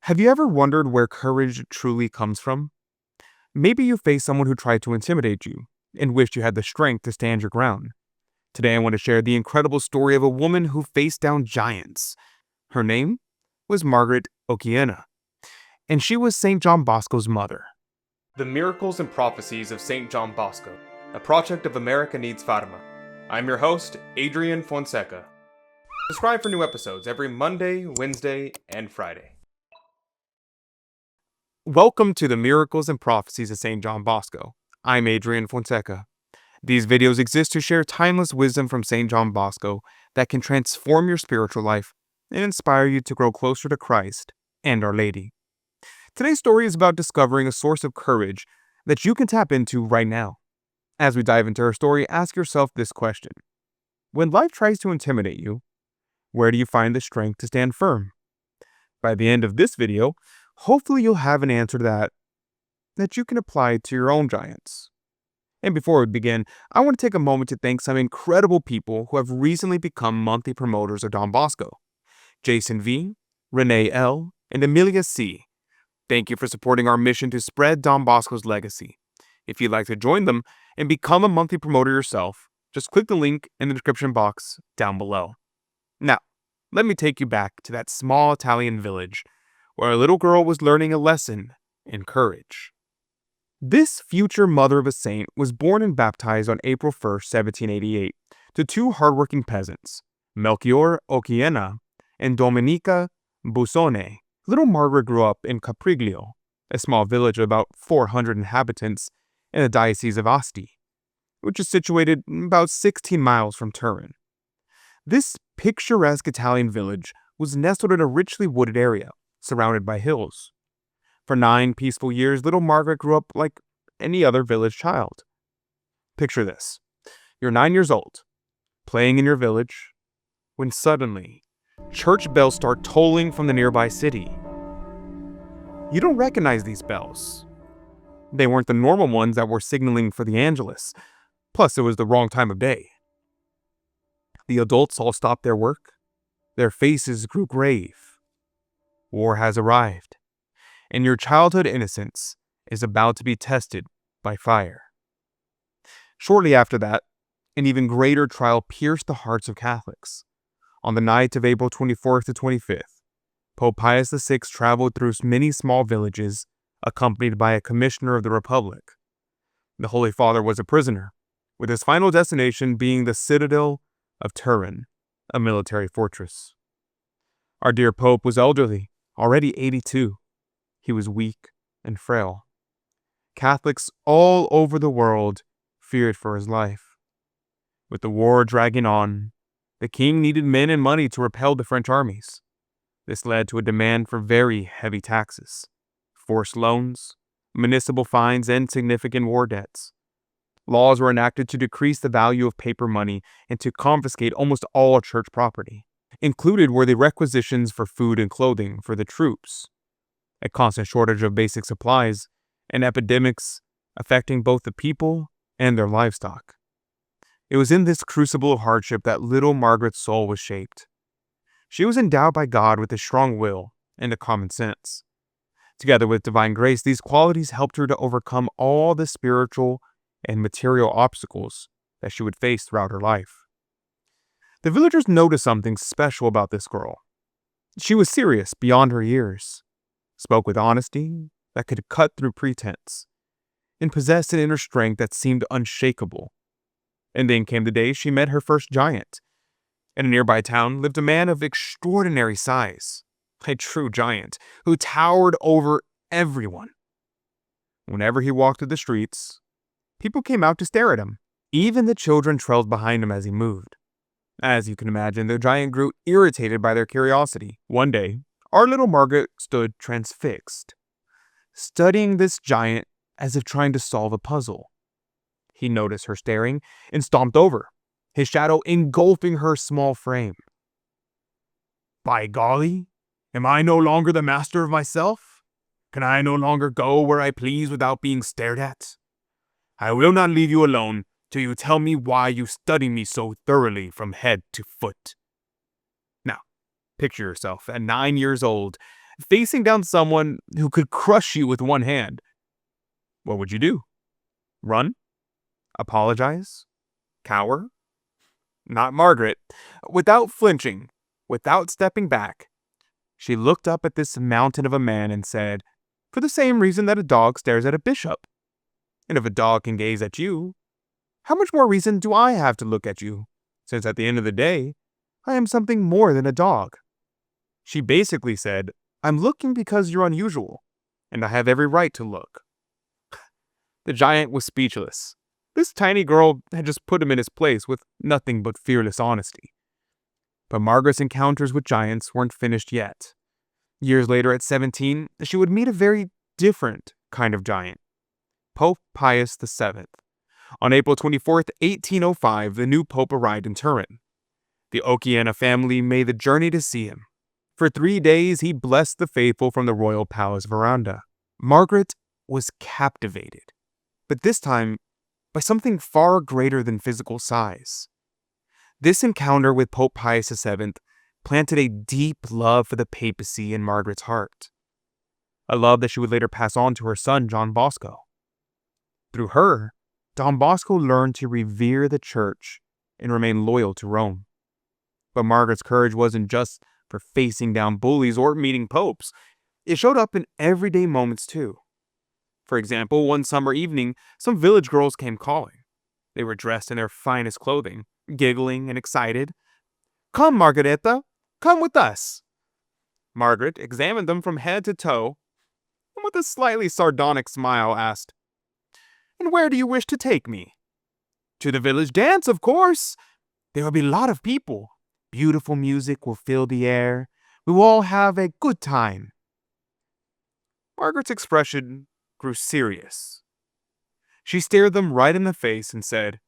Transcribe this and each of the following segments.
Have you ever wondered where courage truly comes from? Maybe you faced someone who tried to intimidate you and wished you had the strength to stand your ground. Today, I want to share the incredible story of a woman who faced down giants. Her name was Margaret Occhiena, and she was Saint John Bosco's mother. The Miracles and Prophecies of Saint John Bosco, a project of America Needs Fatima. I'm your host, Adrian Fonseca. Subscribe for new episodes every Monday, Wednesday, and Friday. Welcome to the Miracles and Prophecies of Saint John Bosco. I'm Adrian Fonseca. These videos exist to share timeless wisdom from Saint John Bosco that can transform your spiritual life and inspire you to grow closer to Christ and Our Lady. Today's story is about discovering a source of courage that you can tap into right now. As we dive into her story, ask yourself this question. When life tries to intimidate you, where do you find the strength to stand firm? By the end of this video, hopefully you'll have an answer to that you can apply to your own giants. And before we begin, I want to take a moment to thank some incredible people who have recently become monthly promoters of Don Bosco. Jason V, Renee L, and Amelia C. Thank you for supporting our mission to spread Don Bosco's legacy. If you'd like to join them and become a monthly promoter yourself, just click the link in the description box down below. Now, let me take you back to that small Italian village where a little girl was learning a lesson in courage. This future mother of a saint was born and baptized on April 1st, 1788, to two hardworking peasants, Melchior Occhiena and Domenica Busone. Little Margaret grew up in Capriglio, a small village of about 400 inhabitants in the Diocese of Asti, which is situated about 16 miles from Turin. This picturesque Italian village was nestled in a richly wooded area, surrounded by hills. For 9 peaceful years, little Margaret grew up like any other village child. Picture this. You're 9 years old, playing in your village, when suddenly, church bells start tolling from the nearby city. You don't recognize these bells. They weren't the normal ones that were signaling for the Angelus. Plus, it was the wrong time of day. The adults all stopped their work. Their faces grew grave. War has arrived, and your childhood innocence is about to be tested by fire. Shortly after that, an even greater trial pierced the hearts of Catholics. On the night of April 24th to 25th, Pope Pius VI traveled through many small villages, accompanied by a commissioner of the Republic. The Holy Father was a prisoner, with his final destination being the citadel of Turin, a military fortress. Our dear Pope was elderly, already 82. He was weak and frail. Catholics all over the world feared for his life. With the war dragging on, the king needed men and money to repel the French armies. This led to a demand for very heavy taxes, forced loans, municipal fines, and significant war debts. Laws were enacted to decrease the value of paper money and to confiscate almost all church property. Included were the requisitions for food and clothing for the troops, a constant shortage of basic supplies, and epidemics affecting both the people and their livestock. It was in this crucible of hardship that little Margaret's soul was shaped. She was endowed by God with a strong will and a common sense. Together with divine grace, these qualities helped her to overcome all the spiritual and material obstacles that she would face throughout her life. The villagers noticed something special about this girl. She was serious beyond her years, spoke with honesty that could cut through pretense, and possessed an inner strength that seemed unshakable. And then came the day she met her first giant. In a nearby town lived a man of extraordinary size, a true giant who towered over everyone. Whenever he walked through the streets, people came out to stare at him. Even the children trailed behind him as he moved. As you can imagine, the giant grew irritated by their curiosity. One day, our little Margaret stood transfixed, studying this giant as if trying to solve a puzzle. He noticed her staring and stomped over, his shadow engulfing her small frame. By golly, am I no longer the master of myself? Can I no longer go where I please without being stared at? I will not leave you alone till you tell me why you study me so thoroughly from head to foot. Now, picture yourself at 9 years old, facing down someone who could crush you with one hand. What would you do? Run? Apologize? Cower? Not Margaret. Without flinching, without stepping back, she looked up at this mountain of a man and said, for the same reason that a dog stares at a bishop. And if a dog can gaze at you, how much more reason do I have to look at you, since at the end of the day, I am something more than a dog? She basically said, I'm looking because you're unusual, and I have every right to look. The giant was speechless. This tiny girl had just put him in his place with nothing but fearless honesty. But Margaret's encounters with giants weren't finished yet. Years later, at 17, she would meet a very different kind of giant, Pope Pius VII. On April 24th, 1805, the new pope arrived in Turin. The Occhiena family made the journey to see him. For 3 days, he blessed the faithful from the royal palace veranda. Margaret was captivated, but this time by something far greater than physical size. This encounter with Pope Pius VII planted a deep love for the papacy in Margaret's heart, a love that she would later pass on to her son, John Bosco. Through her, Don Bosco learned to revere the church and remain loyal to Rome. But Margaret's courage wasn't just for facing down bullies or meeting popes. It showed up in everyday moments too. For example, one summer evening, some village girls came calling. They were dressed in their finest clothing, giggling and excited. Come, Margareta, come with us. Margaret examined them from head to toe, and with a slightly sardonic smile asked, And where do you wish to take me? To the village dance, of course. There will be a lot of people. Beautiful music will fill the air. We will all have a good time. Margaret's expression grew serious. She stared them right in the face and said,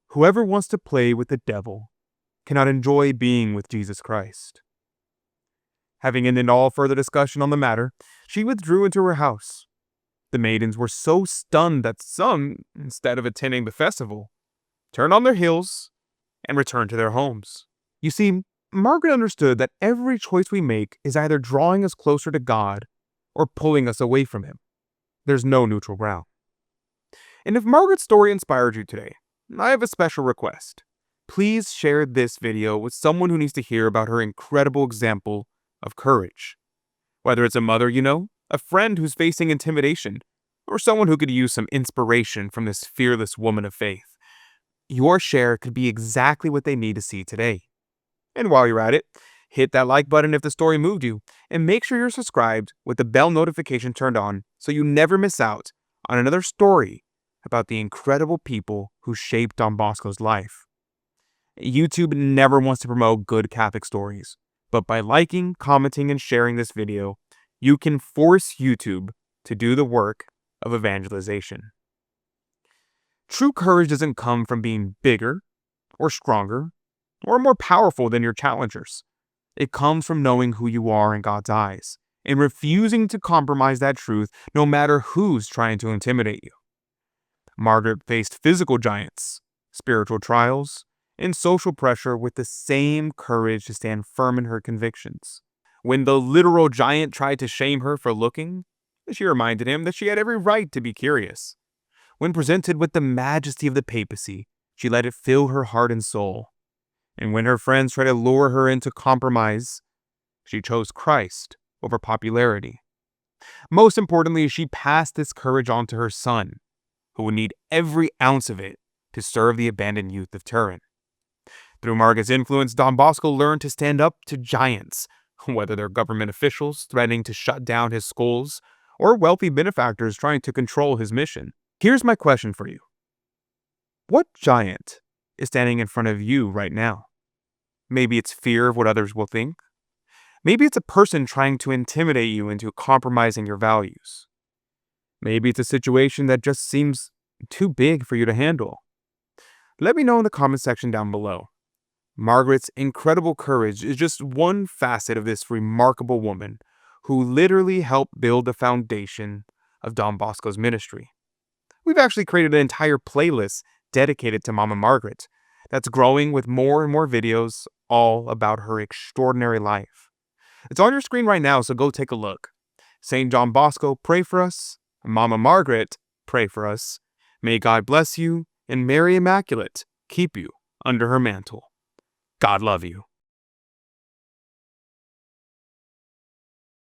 Whoever wants to play with the devil cannot enjoy being with Jesus Christ. Having ended all further discussion on the matter, she withdrew into her house. The maidens were so stunned that some, instead of attending the festival, turned on their heels and returned to their homes. You see, Margaret understood that every choice we make is either drawing us closer to God or pulling us away from Him. There's no neutral ground. And if Margaret's story inspired you today, I have a special request. Please share this video with someone who needs to hear about her incredible example of courage. Whether it's a mother you know, a friend who's facing intimidation, or someone who could use some inspiration from this fearless woman of faith. Your share could be exactly what they need to see today. And while you're at it, hit that like button if the story moved you, and make sure you're subscribed with the bell notification turned on so you never miss out on another story about the incredible people who shaped Don Bosco's life. YouTube never wants to promote good Catholic stories, but by liking, commenting, and sharing this video, you can force YouTube to do the work of evangelization. True courage doesn't come from being bigger, or stronger, or more powerful than your challengers. It comes from knowing who you are in God's eyes, and refusing to compromise that truth no matter who's trying to intimidate you. Margaret faced physical giants, spiritual trials, and social pressure with the same courage to stand firm in her convictions. When the literal giant tried to shame her for looking, she reminded him that she had every right to be curious. When presented with the majesty of the papacy, she let it fill her heart and soul. And when her friends tried to lure her into compromise, she chose Christ over popularity. Most importantly, she passed this courage on to her son, who would need every ounce of it to serve the abandoned youth of Turin. Through Margaret's influence, Don Bosco learned to stand up to giants, whether they're government officials threatening to shut down his schools or wealthy benefactors trying to control his mission. Here's my question for you. What giant is standing in front of you right now? Maybe it's fear of what others will think. Maybe it's a person trying to intimidate you into compromising your values. Maybe it's a situation that just seems too big for you to handle. Let me know in the comment section down below. Margaret's incredible courage is just one facet of this remarkable woman who literally helped build the foundation of Don Bosco's ministry. We've actually created an entire playlist dedicated to Mamma Margaret that's growing with more and more videos all about her extraordinary life. It's on your screen right now, so go take a look. Saint John Bosco, pray for us. Mamma Margaret, pray for us. May God bless you, and Mary Immaculate keep you under her mantle. God love you.